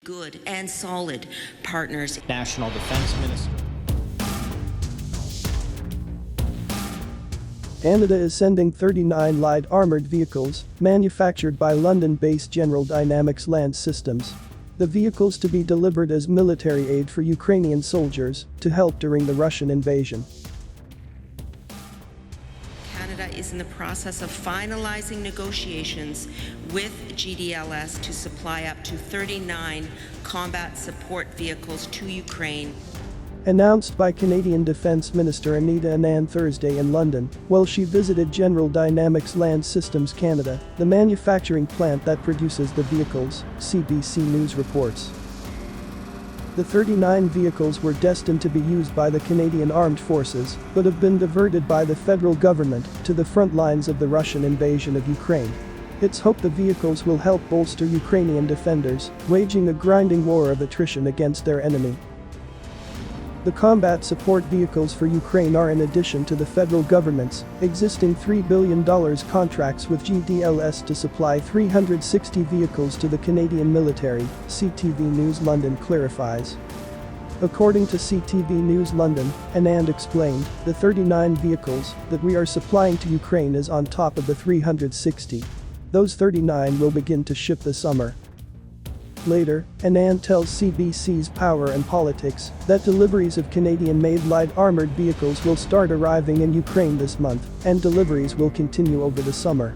good and solid partners. National Defense Minister. Canada is sending 39 light armoured vehicles, manufactured by London-based General Dynamics Land Systems. The vehicles to be delivered as military aid for Ukrainian soldiers to help during the Russian invasion. Canada is in the process of finalizing negotiations with GDLS to supply up to 39 combat support vehicles to Ukraine. Announced by Canadian Defense Minister Anita Anand Thursday in London, while she visited General Dynamics Land Systems Canada, the manufacturing plant that produces the vehicles, CBC News reports. The 39 vehicles were destined to be used by the Canadian Armed Forces, but have been diverted by the federal government to the front lines of the Russian invasion of Ukraine. It's hoped the vehicles will help bolster Ukrainian defenders, waging a grinding war of attrition against their enemy. The combat support vehicles for Ukraine are in addition to the federal government's existing $3 billion contracts with GDLS to supply 360 vehicles to the Canadian military, CTV News London clarifies. According to CTV News London, Anand explained, the 39 vehicles that we are supplying to Ukraine is on top of the 360. Those 39 will begin to ship this summer. Later, Anand tells CBC's Power and Politics that deliveries of Canadian-made light armoured vehicles will start arriving in Ukraine this month, and deliveries will continue over the summer.